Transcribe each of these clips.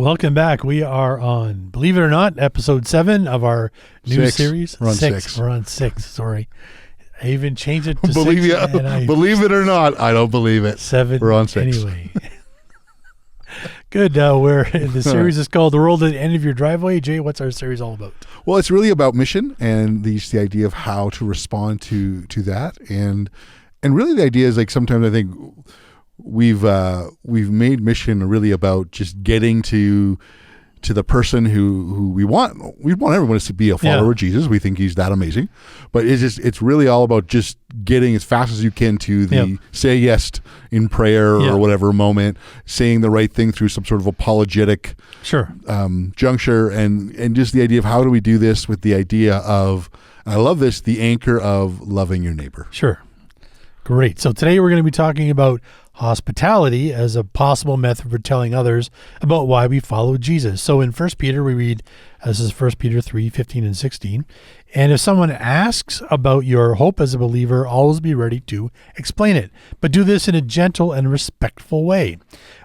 Welcome back. We are on, believe it or not, episode 7 of our new series. We're on 6. We're on 6. Sorry. I even changed it to believe 6. Believe it or not, I don't believe it. 7. We're on 6. Anyway. Good. The series is called The World at the End of Your Driveway. Jay, what's our series all about? Well, it's really about mission and the idea of how to respond to that. And really the idea is, like, sometimes I think we've made mission really about just getting to the person who we want. We want everyone to be a follower of Jesus. We think he's that amazing, but it's really all about just getting as fast as you can to the say yes in prayer or whatever moment, saying the right thing through some sort of apologetic juncture, and just the idea of how do we do this with the idea of, I love this, the anchor of loving your neighbor. Sure. Great. So today we're going to be talking about hospitality as a possible method for telling others about why we follow Jesus. So in 1 Peter, we read, this is 1 Peter 3:15 and 16. And if someone asks about your hope as a believer, always be ready to explain it. But do this in a gentle and respectful way.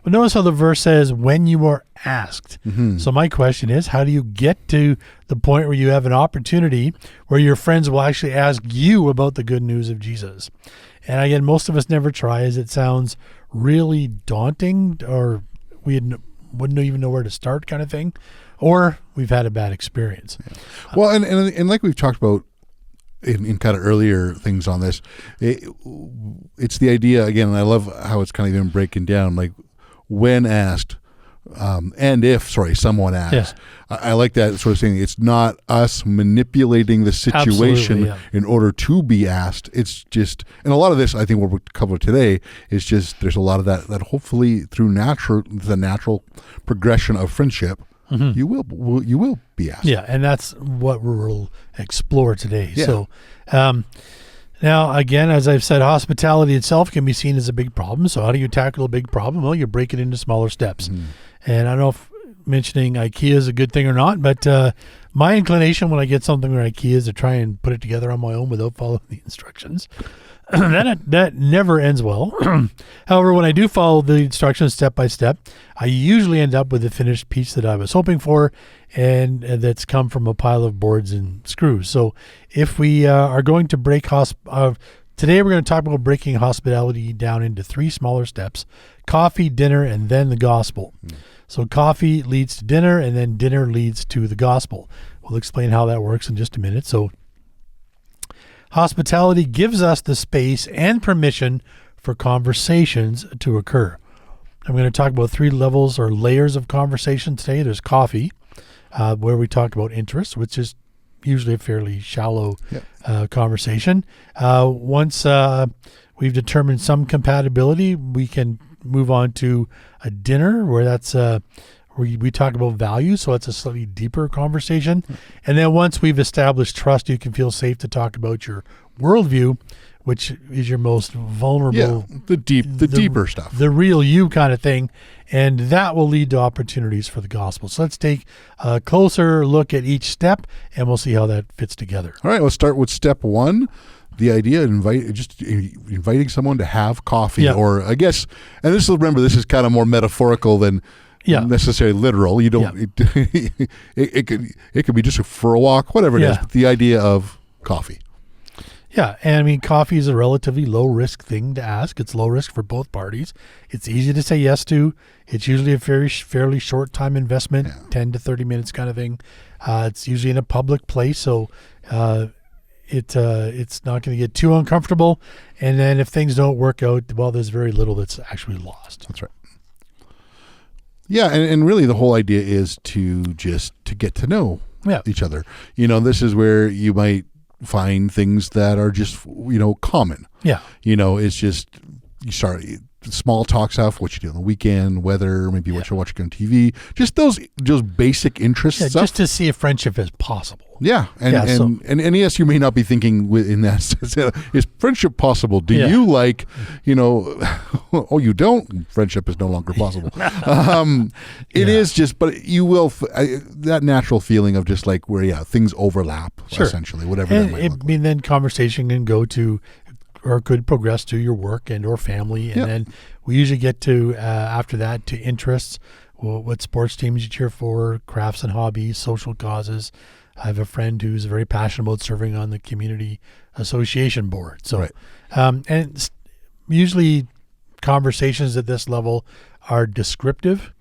But notice how the verse says, when you are asked. Mm-hmm. So my question is, how do you get to the point where you have an opportunity where your friends will actually ask you about the good news of Jesus? And again, most of us never try, as it sounds really daunting, or we wouldn't even know where to start, kind of thing, or we've had a bad experience. Yeah. Well, and like we've talked about in kind of earlier things on this, it's the idea, again, and I love how it's kind of even breaking down, like when asked, and if someone asks. I like that sort of thing. It's not us manipulating the situation in order to be asked. It's just, and a lot of this, I think what we'll cover today is just, there's a lot of that hopefully through the natural progression of friendship, you will be asked. Yeah, and that's what we'll explore today. Yeah. So now, again, as I've said, hospitality itself can be seen as a big problem. So how do you tackle a big problem? Well, you break it into smaller steps. And I don't know if mentioning IKEA is a good thing or not, but my inclination when I get something from IKEA is to try and put it together on my own without following the instructions. That never ends well. However, when I do follow the instructions step by step, I usually end up with the finished piece that I was hoping for, and that's come from a pile of boards and screws. So if we are going to break today we're going to talk about breaking hospitality down into 3 smaller steps: coffee, dinner, and then the gospel. So coffee leads to dinner, and then dinner leads to the gospel. We'll explain how that works in just a minute. So hospitality gives us the space and permission for conversations to occur. I'm going to talk about 3 levels or layers of conversation today. There's coffee, where we talk about interest, which is usually a fairly shallow conversation. Once we've determined some compatibility, we can move on to a dinner where that's where we talk about values, so it's a slightly deeper conversation. And then once we've established trust, you can feel safe to talk about your worldview, which is your most vulnerable, the deeper stuff, the real you kind of thing, and that will lead to opportunities for the gospel. So let's take a closer look at each step, and we'll see how that fits together. All right, let's start with step 1. The idea of inviting someone to have coffee, or I guess, and remember, this is kind of more metaphorical than necessarily literal. You don't. It could be just for a walk, whatever it is. But the idea of coffee. Yeah, and I mean, coffee is a relatively low-risk thing to ask. It's low risk for both parties. It's easy to say yes to. It's usually a fairly short time investment, 10 to 30 minutes kind of thing. It's usually in a public place, so it's not going to get too uncomfortable. And then if things don't work out, well, there's very little that's actually lost. That's right. Yeah, and really the whole idea is to get to know each other. This is where you might find things that are just, common. Yeah. It's just, you start small talk stuff, what you do on the weekend, weather, maybe what you're watching on TV, just those basic interests. Just to see if friendship is possible. Yeah. And yes, you may not be thinking in that sense, is friendship possible? Do you like, oh, you don't? Friendship is no longer possible. It is just, but you will, that natural feeling of just like where, things overlap, essentially, whatever that might look like. I mean, then conversation can go to, or could progress to your work and or family. And then we usually get to, after that, to interests, what sports teams you cheer for, crafts and hobbies, social causes. I have a friend who's very passionate about serving on the community association board. So, Right. and usually conversations at this level are descriptive.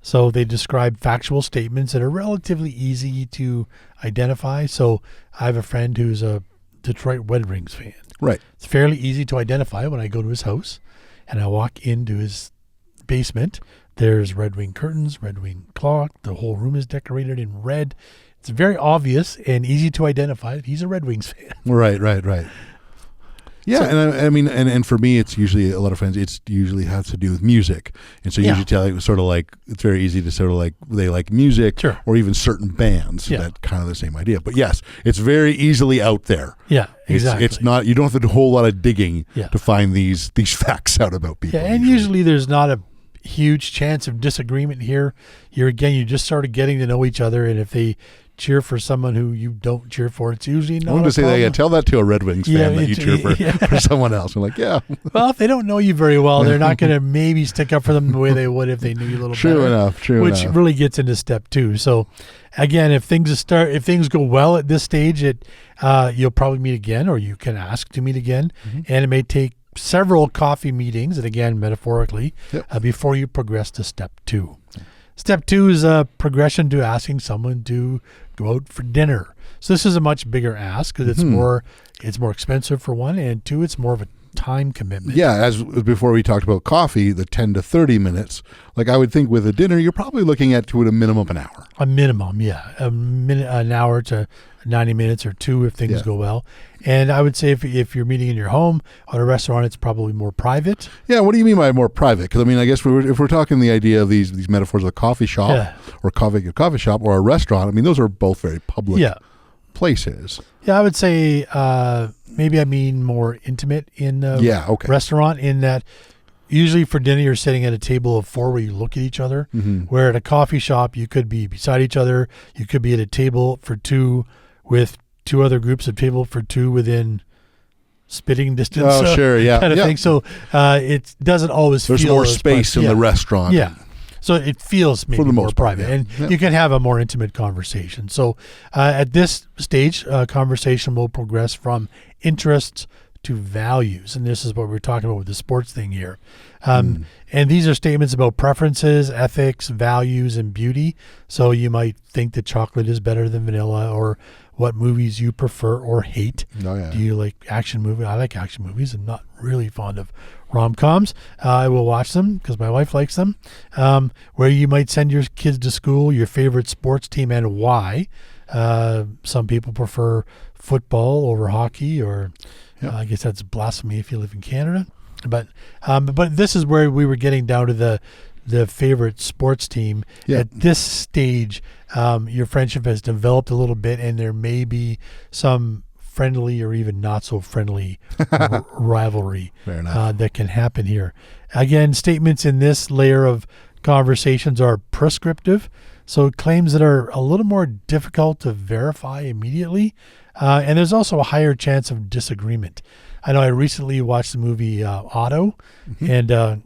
So they describe factual statements that are relatively easy to identify. So I have a friend who's a Detroit Red Wings fan. Right. It's fairly easy to identify when I go to his house and I walk into his basement. There's Red Wing curtains, Red Wing clock. The whole room is decorated in red. It's very obvious and easy to identify that he's a Red Wings fan. Right. Yeah, so, and I mean, and for me, it's usually a lot of friends. It's usually has to do with music, and so usually tell you sort of like it's very easy to sort of like they like music, sure, or even certain bands. Yeah. That kind of the same idea. But yes, it's very easily out there. Yeah, exactly. It's not. You don't have to do a whole lot of digging to find these facts out about people. Yeah, and usually there's not a huge chance of disagreement here. You're just sort of getting to know each other, and if they cheer for someone who you don't cheer for, it's usually not. I want to say that. Tell that to a Red Wings fan that you cheer for someone else. I'm like, yeah. Well, if they don't know you very well, they're not going to maybe stick up for them the way they would if they knew you a little better. True enough. Which really gets into step 2. So, again, if things go well at this stage, you'll probably meet again, or you can ask to meet again, and it may take several coffee meetings, and again, metaphorically, before you progress to step 2. Step 2 is a progression to asking someone to go out for dinner. So this is a much bigger ask because it's more expensive for one, and 2, it's more of a time commitment. Yeah, as before we talked about coffee, the 10 to 30 minutes. Like I would think with a dinner, you're probably looking at to a minimum an hour. A minimum, yeah. An hour to 90 minutes or 2 if things go well. And I would say if you're meeting in your home or a restaurant, it's probably more private. Yeah, what do you mean by more private? Because I mean, I guess if we're talking the idea of these metaphors of a coffee shop or coffee shop or a restaurant, I mean, those are both very public places. Yeah, I would say maybe I mean more intimate in a restaurant in that usually for dinner you're sitting at a table of 4 where you look at each other, where at a coffee shop you could be beside each other. You could be at a table for 2 with 2 other groups of table for 2 within spitting distance. Oh, sure, yeah. Kind of thing. So it doesn't always There's feel more space in the restaurant. Yeah. So it feels maybe more private, and you can have a more intimate conversation. So at this stage, conversation will progress from interests to values, and this is what we're talking about with the sports thing here. And these are statements about preferences, ethics, values, and beauty. So you might think that chocolate is better than vanilla, or what movies you prefer or hate. Oh, yeah. Do you like action movies? I like action movies. I'm not really fond of rom-coms. I will watch them because my wife likes them. Where you might send your kids to school, your favorite sports team, and why. Some people prefer football over hockey, or I guess that's blasphemy if you live in Canada. But this is where we were getting down to the favorite sports team. At this stage, your friendship has developed a little bit, and there may be some friendly or even not so friendly rivalry that can happen here. Again, statements in this layer of conversations are prescriptive, so claims that are a little more difficult to verify immediately, and there's also a higher chance of disagreement. I know I recently watched the movie Otto, and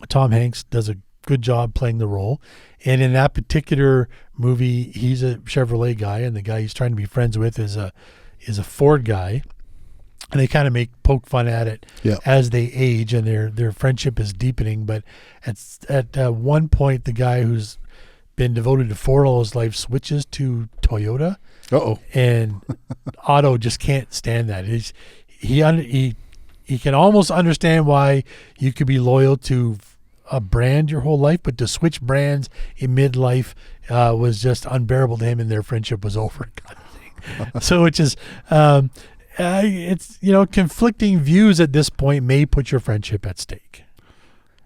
Tom Hanks does a good job playing the role. And in that particular movie, he's a Chevrolet guy, and the guy he's trying to be friends with is a Ford guy. And they kind of poke fun at it as they age, and their friendship is deepening. But at one point, the guy who's been devoted to Ford all his life switches to Toyota. And Otto just can't stand that. He can almost understand why you could be loyal to a brand your whole life, but to switch brands in midlife was just unbearable to him, and their friendship was over, kind of thing. So which is it's conflicting views at this point may put your friendship at stake,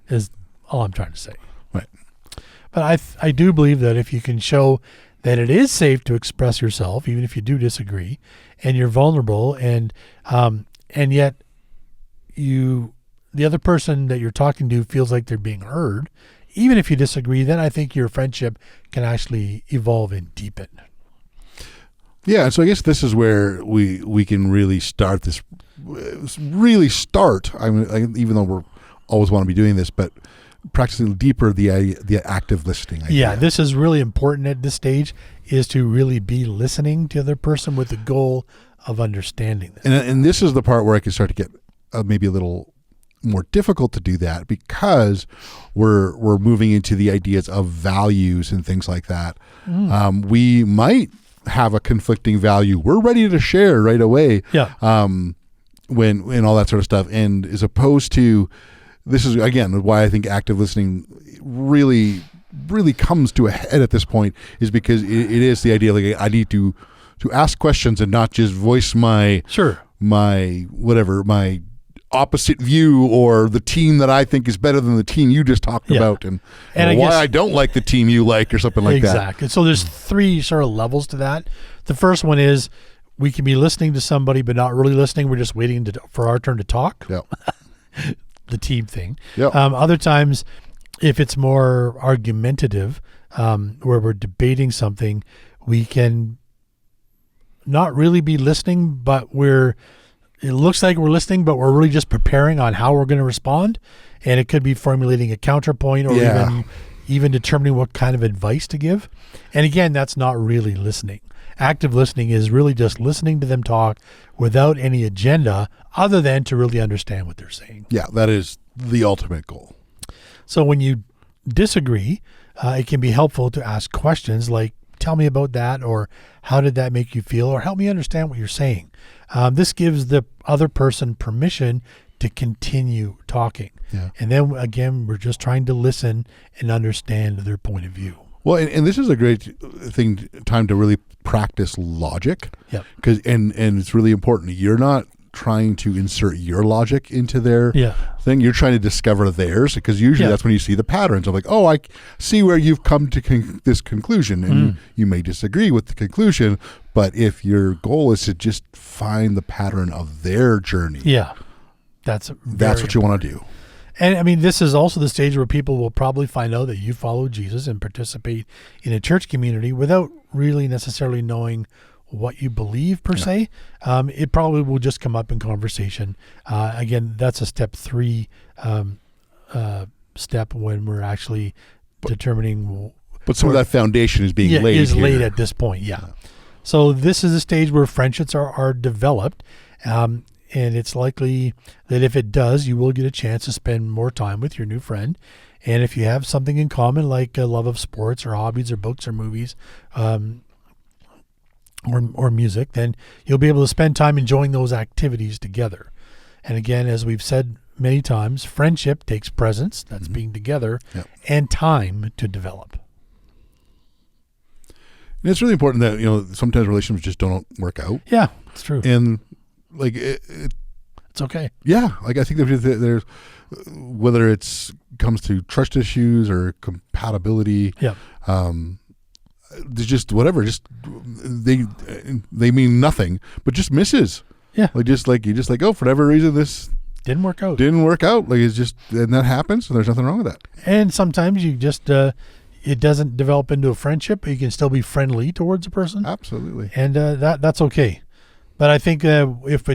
is all I'm trying to say. Right. But I do believe that if you can show that it is safe to express yourself, even if you do disagree, and you're vulnerable, and yet the other person that you're talking to feels like they're being heard, even if you disagree, then I think your friendship can actually evolve and deepen. Yeah, so I guess this is where we can really start this. I mean, even though we're always want to be doing this, but practicing deeper the active listening idea. Yeah, this is really important at this stage, is to really be listening to the other person with the goal of understanding them. And this is the part where I can start to get maybe a little more difficult to do that, because we're moving into the ideas of values and things like that. We might have a conflicting value we're ready to share right away. Yeah. When all that sort of stuff, and as opposed to, this is again why I think active listening really comes to a head at this point, is because it is the idea, like, I need to ask questions and not just voice my opposite view, or the team that I think is better than the team you just talked about, and why I don't like the team you like, or something like that. Exactly. So there's 3 sort of levels to that. The first one is we can be listening to somebody but not really listening. We're just waiting for our turn to talk. Yep. The team thing. Yep. Other times, if it's more argumentative, where we're debating something, we can not really be listening, but it looks like we're listening, but we're really just preparing on how we're going to respond. And it could be formulating a counterpoint, or even determining what kind of advice to give. And again, that's not really listening. Active listening is really just listening to them talk without any agenda other than to really understand what they're saying. Yeah, that is the ultimate goal. So when you disagree, it can be helpful to ask questions like, tell me about that, or how did that make you feel, or help me understand what you're saying. This gives the other person permission to continue talking. Yeah. And then again, we're just trying to listen and understand their point of view. Well, and this is a great time to really practice logic. Yeah. And it's really important. You're not trying to insert your logic into their thing. You're trying to discover theirs, because usually that's when you see the patterns of, like, oh, I see where you've come to this conclusion, and you may disagree with the conclusion, but if your goal is to just find the pattern of their journey, that's what you want to do. And I mean, this is also the stage where people will probably find out that you follow Jesus and participate in a church community without really necessarily knowing what you believe per se. It probably will just come up in conversation. Again, that's a step 3 step when we're actually determining. But some of that foundation is being laid. Is laid at this point. Yeah. So this is a stage where friendships are developed. And it's likely that if it does, you will get a chance to spend more time with your new friend. And if you have something in common, like a love of sports or hobbies or books or movies, or music, then you'll be able to spend time enjoying those activities together. And again, as we've said many times, friendship takes presence, that's being together, and time to develop. And it's really important that, sometimes relationships just don't work out. Yeah, it's true. And like it's okay. Yeah, like I think there's whether it's comes to trust issues or compatibility. Yeah. There's just whatever. Just they mean nothing, but just misses. Yeah. Like oh, for whatever reason this didn't work out. Like it's just, and that happens, and there's nothing wrong with that. And sometimes you just it doesn't develop into a friendship, but you can still be friendly towards a person. Absolutely. And that's okay. But I think if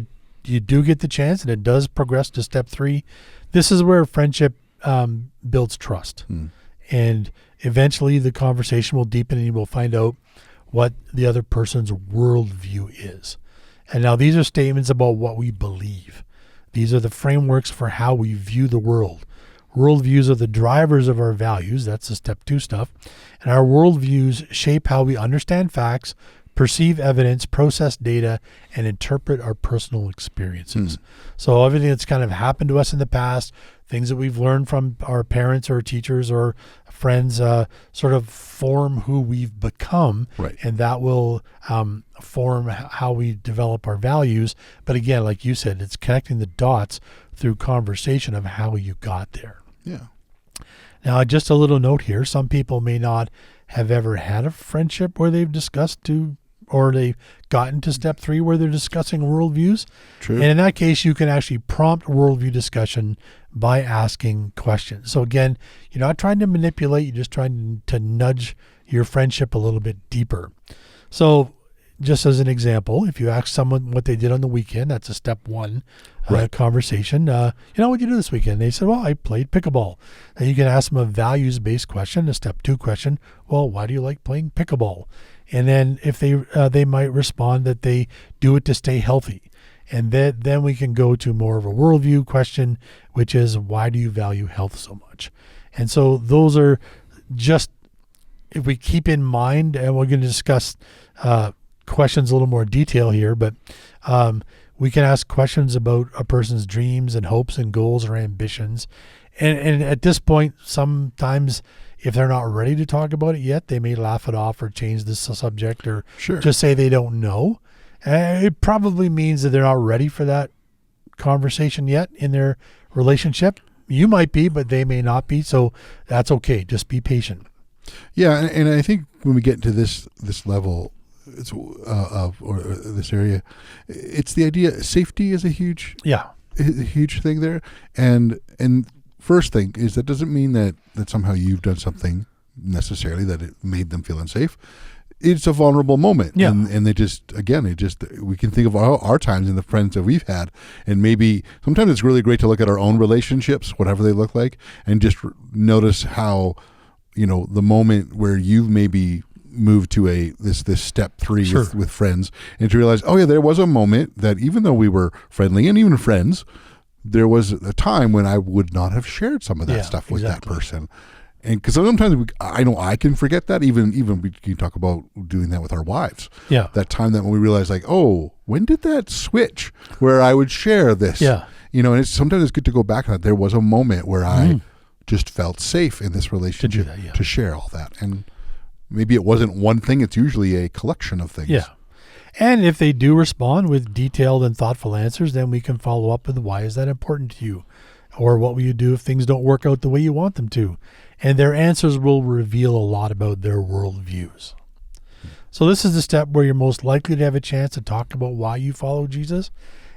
you do get the chance and it does progress to step 3, this is where friendship builds trust. And eventually the conversation will deepen and you will find out what the other person's worldview is. And now these are statements about what we believe. These are the frameworks for how we view the world. Worldviews are the drivers of our values. That's the step 2 stuff. And our worldviews shape how we understand facts, perceive evidence, process data, and interpret our personal experiences. So everything that's kind of happened to us in the past, things that we've learned from our parents or teachers or friends, sort of form who we've become. Right. And that will form how we develop our values. But again, like you said, it's connecting the dots through conversation of how you got there. Yeah. Now, just a little note here. Some people may not have ever had a friendship where they've discussed or they've gotten to step 3 where they're discussing worldviews. True. And in that case, you can actually prompt worldview discussion by asking questions. So again, you're not trying to manipulate, you're just trying to nudge your friendship a little bit deeper. So just as an example, if you ask someone what they did on the weekend, that's a step one conversation. What did you do this weekend? They said, well, I played pickleball. And you can ask them a values-based question, a step two question. Well, why do you like playing pickleball? And then if they might respond that they do it to stay healthy. And then we can go to more of a worldview question, which is, why do you value health so much? And so those are just, if we keep in mind, and we're going to discuss questions a little more detail here, but we can ask questions about a person's dreams and hopes and goals or ambitions. And at this point, sometimes if they're not ready to talk about it yet, they may laugh it off or change the subject or just say they don't know. It probably means that they're not ready for that conversation yet in their relationship. You might be, but they may not be. So that's okay. Just be patient. Yeah, and I think when we get into this level, it's or this area, it's the idea. Safety is a huge thing there. And first thing is, that doesn't mean that somehow you've done something necessarily that it made them feel unsafe. It's a vulnerable moment. Yeah. And we can think of our times and the friends that we've had. And maybe sometimes it's really great to look at our own relationships, whatever they look like, and just notice how, the moment where you've maybe moved to this step 3 with friends, and to realize, oh yeah, there was a moment that even though we were friendly and even friends, there was a time when I would not have shared some of that stuff with that person. And because sometimes I know I can forget that. Even we can talk about doing that with our wives. Yeah. That time that when we realize, like, oh, when did that switch where I would share this? Yeah. And sometimes it's good to go back on that. There was a moment where I just felt safe in this relationship to share all that. And maybe it wasn't one thing. It's usually a collection of things. Yeah. And if they do respond with detailed and thoughtful answers, then we can follow up with, why is that important to you? Or what will you do if things don't work out the way you want them to? And their answers will reveal a lot about their worldviews. So this is the step where you're most likely to have a chance to talk about why you follow Jesus.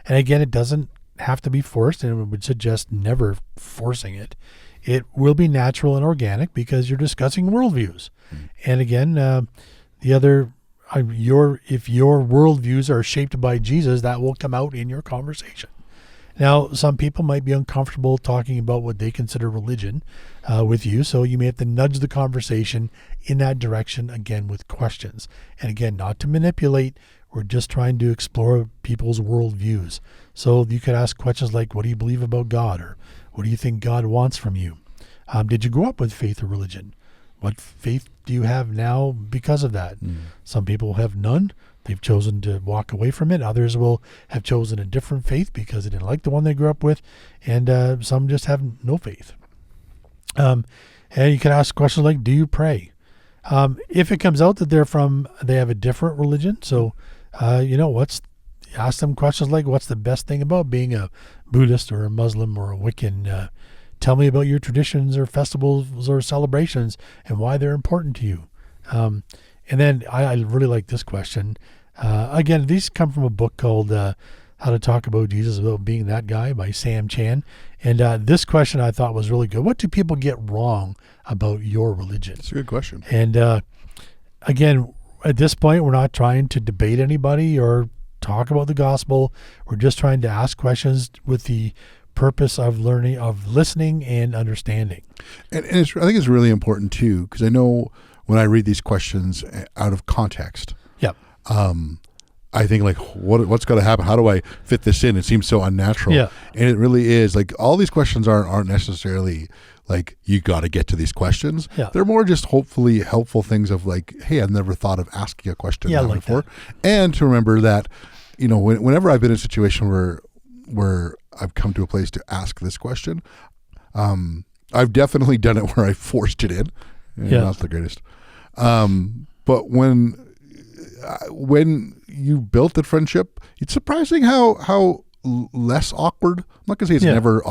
And again, it doesn't have to be forced, and we would suggest never forcing it. It will be natural and organic because you're discussing worldviews. And again, if your worldviews are shaped by Jesus, that will come out in your conversation. Now, some people might be uncomfortable talking about what they consider religion with you, so you may have to nudge the conversation in that direction, again, with questions. And again, not to manipulate, we're just trying to explore people's worldviews. So you could ask questions like, what do you believe about God? Or what do you think God wants from you? Did you grow up with faith or religion? What faith do you have now because of that? Some people have none. They've chosen to walk away from it. Others will have chosen a different faith because they didn't like the one they grew up with. And some just have no faith. And you can ask questions like, do you pray? If it comes out that they have a different religion. So, ask them questions like, what's the best thing about being a Buddhist or a Muslim or a Wiccan? Tell me about your traditions or festivals or celebrations and why they're important to you. And then I really like this question. Again, these come from a book called How to Talk About Jesus Without Being That Guy by Sam Chan. And this question I thought was really good. What do people get wrong about your religion? It's a good question. And again, at this point, we're not trying to debate anybody or talk about the gospel. We're just trying to ask questions with the purpose of learning, of listening and understanding. And I think it's really important too, because I know when I read these questions out of context, I think like, what's going to happen? How do I fit this in? It seems so unnatural. Yeah. And it really is. Like, all these questions aren't necessarily like, you got to get to these questions. Yeah. They're more just hopefully helpful things of like, hey, I've never thought of asking a question before. That. And to remember that, whenever I've been in a situation where I've come to a place to ask this question, I've definitely done it where I forced it in. Not the greatest. But when you built the friendship, it's surprising how less awkward. I'm not gonna say it's never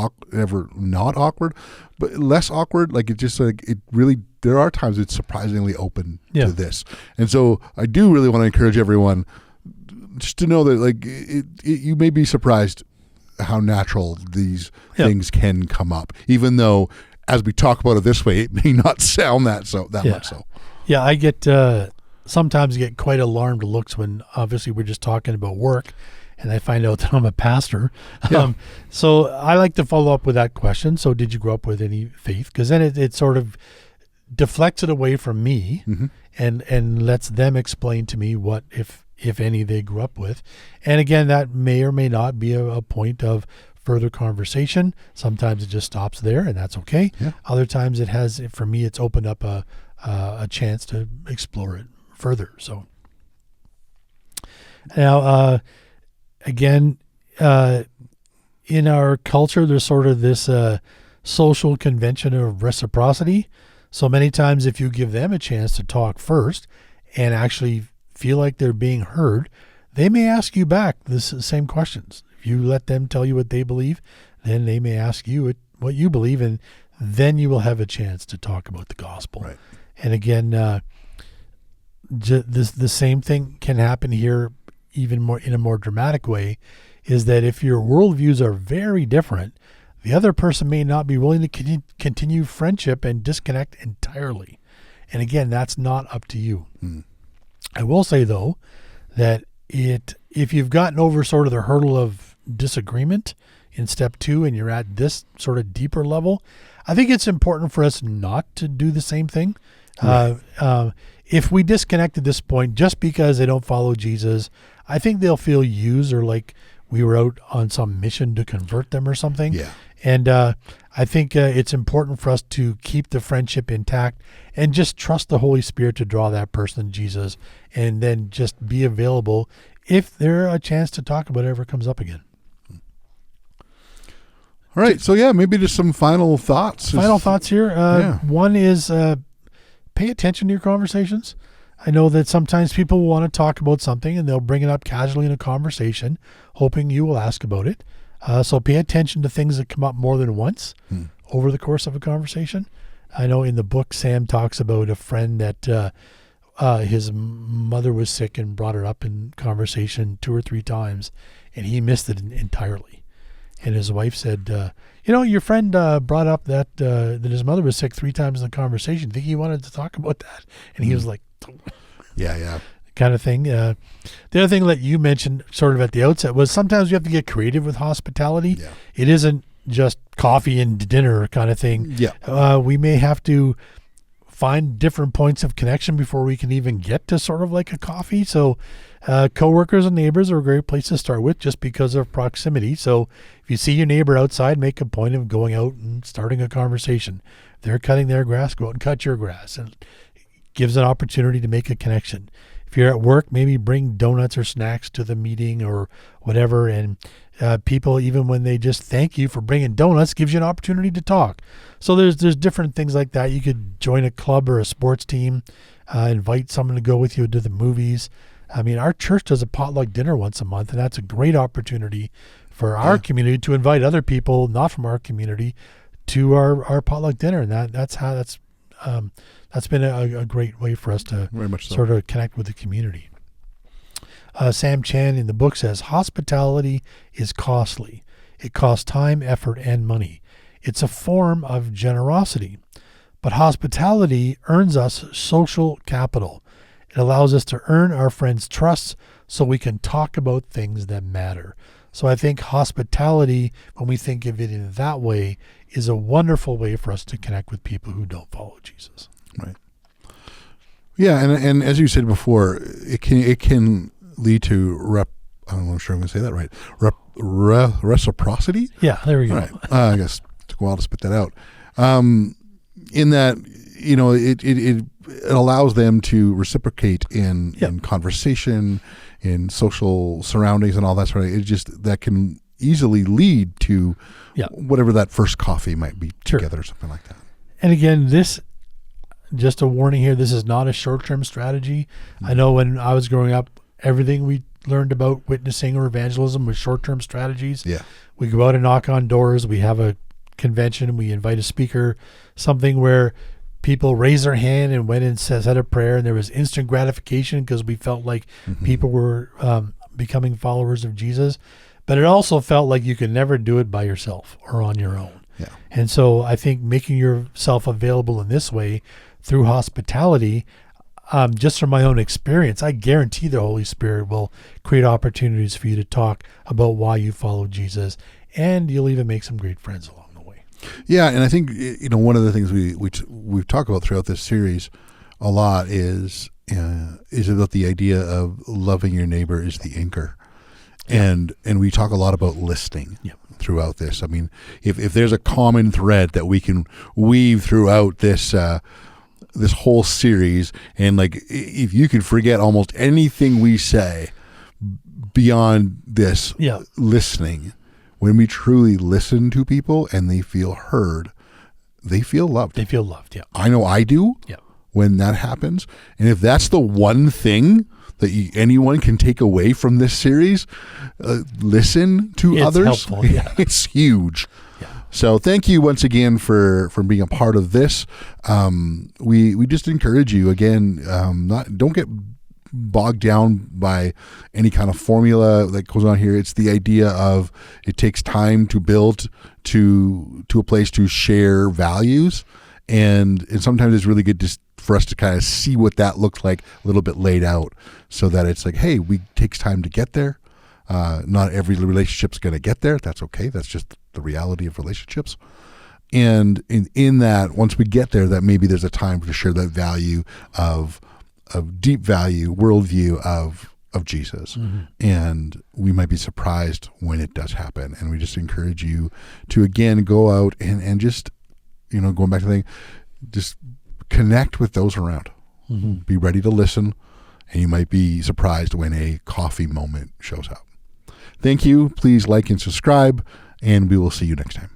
not awkward, but less awkward. Like, it just like, it really, there are times it's surprisingly open to this. And so I do really want to encourage everyone just to know that, like, you may be surprised how natural these things can come up, even though as we talk about it this way, it may not sound that much so. Yeah, I get sometimes get quite alarmed looks when obviously we're just talking about work and I find out that I'm a pastor. Yeah. So I like to follow up with that question. So did you grow up with any faith? Because then it sort of deflects it away from me and lets them explain to me what, if any, they grew up with. And again, that may or may not be a point of further conversation. Sometimes it just stops there, and that's okay. Yeah. Other times it has, for me, it's opened up a chance to explore it further. So now, again, in our culture, there's sort of this social convention of reciprocity. So many times if you give them a chance to talk first and actually feel like they're being heard, they may ask you back the same questions. If you let them tell you what they believe, then they may ask you what you believe, and then you will have a chance to talk about the gospel. Right. And again, the same thing can happen here, even more in a more dramatic way, is that if your worldviews are very different, the other person may not be willing to continue friendship and disconnect entirely. And again, that's not up to you. I will say, though, that if you've gotten over sort of the hurdle of disagreement in step 2 and you're at this sort of deeper level, I think it's important for us not to do the same thing. Right. If we disconnect at this point just because they don't follow Jesus, I think they'll feel used or like we were out on some mission to convert them or something. Yeah. And I think it's important for us to keep the friendship intact and just trust the Holy Spirit to draw that person to Jesus, and then just be available if there's a chance to talk about whatever comes up again. All right. So, maybe just some final thoughts. Final thoughts here. One is pay attention to your conversations. I know that sometimes people want to talk about something and they'll bring it up casually in a conversation, hoping you will ask about it. So pay attention to things that come up more than once over the course of a conversation. I know in the book, Sam talks about a friend that his mother was sick and brought her up in conversation 2 or 3 times, and he missed it entirely. And his wife said, your friend brought up that his mother was sick 3 times in the conversation. Think he wanted to talk about that? And he was like, yeah. Kind of thing. The other thing that you mentioned sort of at the outset was sometimes you have to get creative with hospitality. Yeah. It isn't just coffee and dinner kind of thing. Yeah. We may have to find different points of connection before we can even get to sort of like a coffee. So coworkers and neighbors are a great place to start with just because of proximity. So if you see your neighbor outside, make a point of going out and starting a conversation. If they're cutting their grass, go out and cut your grass. And it gives an opportunity to make a connection. If you're at work, maybe bring donuts or snacks to the meeting or whatever. And people, even when they just thank you for bringing donuts, gives you an opportunity to talk. So there's different things like that. You could join a club or a sports team, invite someone to go with you to the movies. I mean, our church does a potluck dinner once a month, and that's a great opportunity for our community to invite other people not from our community to our potluck dinner. And that's been a great way for us to Very much so. sort of connect with the community. Sam Chan in the book says, hospitality is costly. It costs time, effort, and money. It's a form of generosity. But hospitality earns us social capital. It allows us to earn our friends' trust so we can talk about things that matter. So I think hospitality, when we think of it in that way, is a wonderful way for us to connect with people who don't follow Jesus. Right. Yeah, and as you said before, it can lead to I'm not sure I'm going to say that right. Reciprocity. Yeah, there we go. All right. I guess it took a while to spit that out. In that, it allows them to reciprocate in conversation, in social surroundings, and all that sort of. It just that can easily lead to whatever that first coffee might be together or something like that. And again, just a warning here, this is not a short-term strategy. I know when I was growing up, everything we learned about witnessing or evangelism was short-term strategies. Yeah. We go out and knock on doors. We have a convention. We invite a speaker, something where people raised their hand and went and said a prayer, and there was instant gratification because we felt like people were becoming followers of Jesus. But it also felt like you could never do it by yourself or on your own. Yeah. And so I think making yourself available in this way through hospitality, just from my own experience, I guarantee the Holy Spirit will create opportunities for you to talk about why you follow Jesus, and you'll even make some great friends along the way. Yeah, and I think one of the things we've talked about throughout this series a lot is about the idea of loving your neighbor is the anchor, and we talk a lot about listening. Yep. Throughout this, I mean, if there's a common thread that we can weave throughout this this whole series, and like if you could forget almost anything we say beyond this, listening, when we truly listen to people and they feel heard, they feel loved. They feel loved. Yeah, I know I do. Yeah. When that happens, and if that's the one thing that anyone can take away from this series, listen to others. Helpful, yeah. It's huge. Yeah. So thank you once again for being a part of this. We just encourage you again, don't get bogged down by any kind of formula that goes on here. It's the idea of it takes time to build to a place to share values, and sometimes it's really good for us to kind of see what that looks like a little bit laid out, so that it's like, hey, it takes time to get there. Not every relationship's going to get there. That's okay. That's just the reality of relationships. And in that, once we get there, that maybe there's a time to share that value of deep value, worldview of Jesus. Mm-hmm. And we might be surprised when it does happen. And we just encourage you to, again, go out and just, going back to the thing, just connect with those around. Mm-hmm. Be ready to listen, and you might be surprised when a coffee moment shows up. Thank you. Please like and subscribe, and we will see you next time.